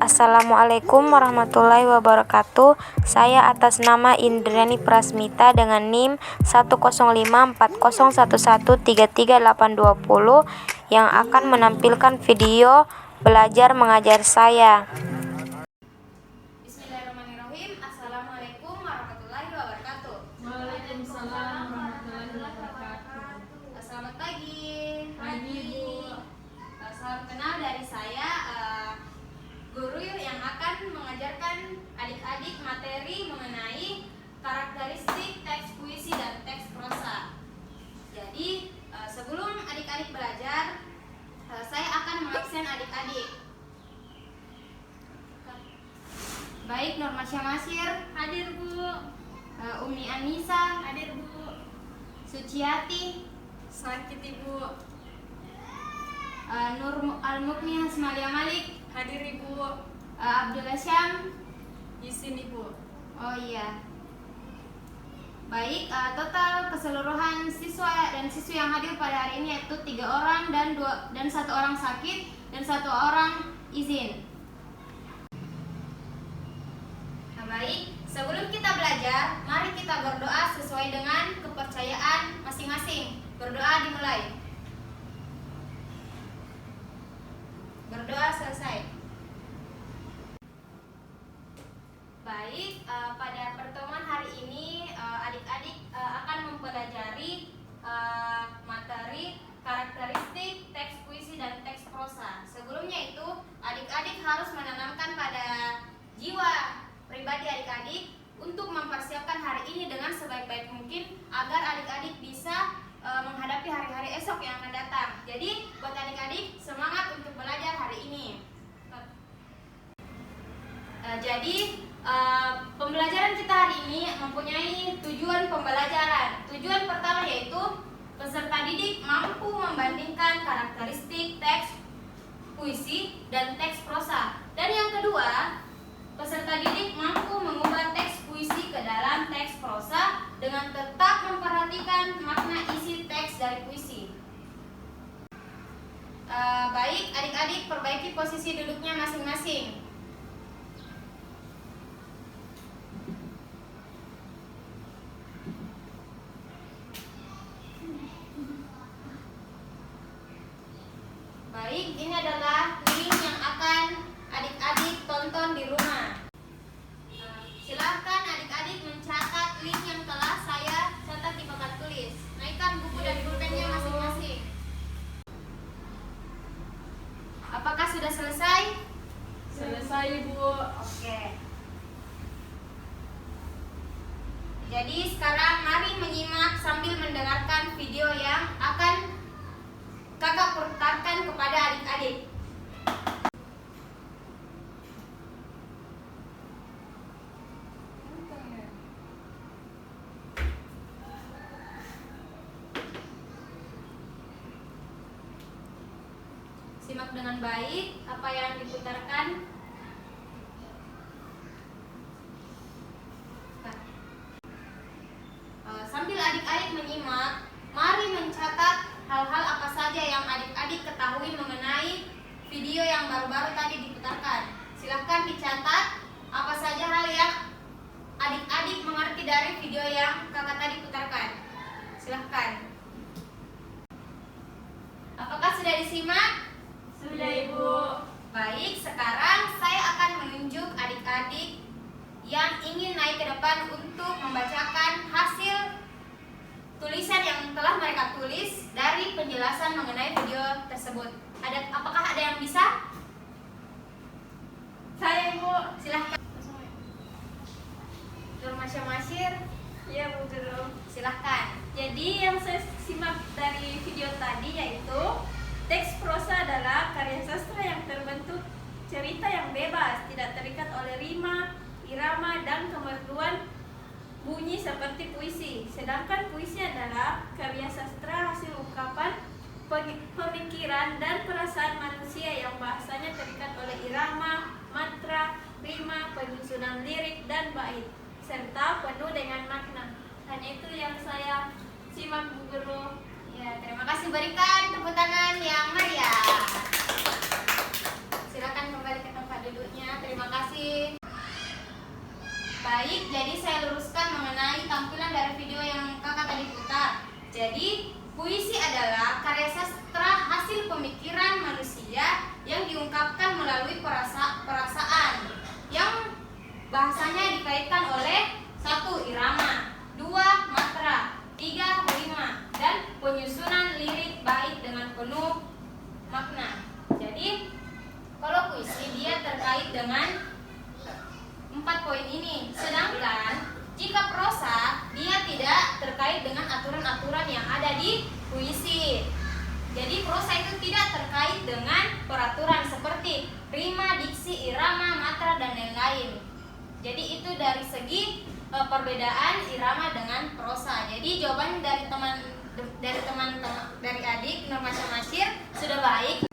Assalamualaikum warahmatullahi wabarakatuh. Saya atas nama Indriani Prasmita dengan NIM 10540113380 yang akan menampilkan video belajar mengajar saya. Bismillahirrahmanirrahim. Assalamualaikum warahmatullahi wabarakatuh. Waalaikumsalam warahmatullahi wabarakatuh. Selamat pagi. Pagi, Bu. Salam kenal dari saya, guru yang akan mengajarkan adik-adik materi mengenai karakteristik teks puisi dan teks prosa. Jadi, sebelum adik-adik belajar, saya akan mengabsen adik-adik. Baik, Nurma Syamashir hadir, Bu. Umi Anissa hadir, Bu. Suciati sakit, Ibu. Nur Al-Mukni Hasmalia Malik hadir, Ibu. Abdullah Syam Di sini, Bu. oh iya. Baik, total keseluruhan siswa dan siswi yang hadir pada hari ini yaitu 3 orang dan 1 orang sakit dan 1 orang izin. Nah, baik, sebelum kita belajar, mari kita berdoa sesuai dengan kepercayaan masing-masing. Berdoa dimulai. Berdoa selesai. Baik, pada pertemuan hari ini adik-adik akan mempelajari materi karakteristik teks puisi dan teks prosa. Sebelumnya itu, adik-adik harus menanamkan pada jiwa pribadi adik-adik untuk mempersiapkan hari ini dengan sebaik-baik mungkin agar adik-adik bisa menghadapi hari-hari esok yang akan datang. Jadi, buat adik-adik semangat untuk belajar hari ini. Pembelajaran kita hari ini mempunyai tujuan pembelajaran. Tujuan pertama yaitu peserta didik mampu membandingkan karakteristik teks puisi dan teks prosa. Dan yang kedua, peserta didik mampu mengubah teks puisi ke dalam teks prosa dengan tetap memperhatikan makna isi teks dari puisi. Baik, adik-adik perbaiki posisi duduknya masing-masing. Baik, ini adalah link yang akan adik-adik tonton di rumah. Silakan adik-adik mencatat link yang telah saya catat di papan tulis. Naikkan buku dan pulpennya masing-masing. Apakah sudah selesai? Selesai, Bu. Oke. Jadi sekarang mari menyimak sambil mendengarkan video yang akan kakak putarkan kepada adik-adik. Simak dengan baik apa yang diputarkan. Sambil adik-adik menyimak, mari mencatat hal-hal apa saja yang adik-adik ketahui mengenai video yang baru-baru tadi diputarkan. Silahkan dicatat apa saja hal yang adik-adik mengerti dari video yang kakak tadi putarkan. Silahkan. Apakah sudah disimak? Sudah, Ibu. Baik, sekarang saya akan menunjuk adik-adik yang ingin naik ke depan untuk membacakan hasil tulisan yang telah mereka tulis dari penjelasan mengenai video tersebut. Apakah ada yang bisa? Saya, Ibu. Silahkan. Nurma Syamashir, Iya, Bu Guru. silahkan. Jadi yang saya simak dari video tadi yaitu teks prosa adalah karya sastra yang terbentuk cerita yang bebas, tidak terikat oleh rima, irama, dan kemerluan bunyi seperti puisi. Sedangkan puisi adalah karya sastra hasil ungkapan pemikiran dan perasaan manusia yang bahasanya terikat oleh irama, matra, rima, penyusunan lirik, dan bait, serta penuh dengan makna. Hanya itu yang saya simak, Bu Guru. Ya, terima kasih. Berikan tepuk tangan yang meriah. Silakan kembali ke tempat duduknya. Baik, jadi saya luruskan mengenai tampilan dari video yang kakak tadi putar. Jadi, puisi adalah karya sastra hasil pemikiran manusia yang diungkapkan melalui perasaan yang bahasanya dikaitkan oleh 1. Irama, 2. matra, 3. rima, dan penyusunan lirik bait dengan penuh makna. Jadi, kalau puisi dia terkait dengan 4 poin ini. Sedangkan jika prosa dia tidak terkait dengan aturan-aturan yang ada di puisi. Jadi prosa itu tidak terkait dengan peraturan seperti rima, diksi, irama, matra, dan lain-lain. Jadi itu dari segi perbedaan irama dengan prosa. Jadi jawaban dari dari adik Nurmasya Masyir sudah baik.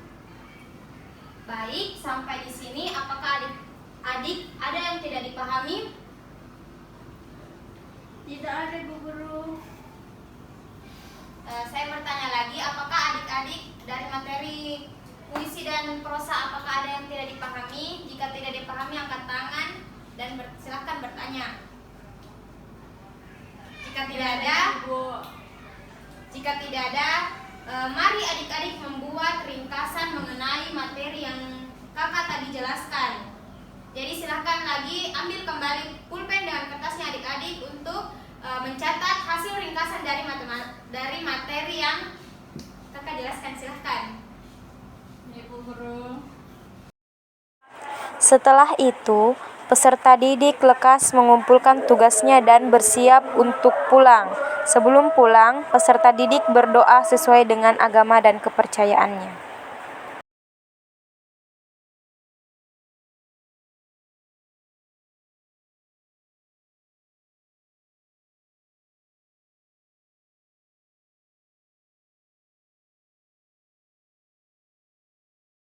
Baik, sampai di sini apakah adik ada yang tidak dipahami? Tidak ada, Bu Guru. Saya bertanya lagi, apakah adik-adik dari materi puisi dan prosa apakah ada yang tidak dipahami? Jika tidak dipahami angkat tangan dan silakan bertanya. Jika tidak ada, mari adik-adik membuat ringkasan mengenai materi yang kakak tadi jelaskan. Jadi silahkan lagi ambil kembali pulpen dengan kertasnya adik-adik untuk mencatat hasil ringkasan dari materi yang kakak jelaskan. Silahkan. Ibu Guru. Setelah itu, peserta didik lekas mengumpulkan tugasnya dan bersiap untuk pulang. Sebelum pulang, peserta didik berdoa sesuai dengan agama dan kepercayaannya.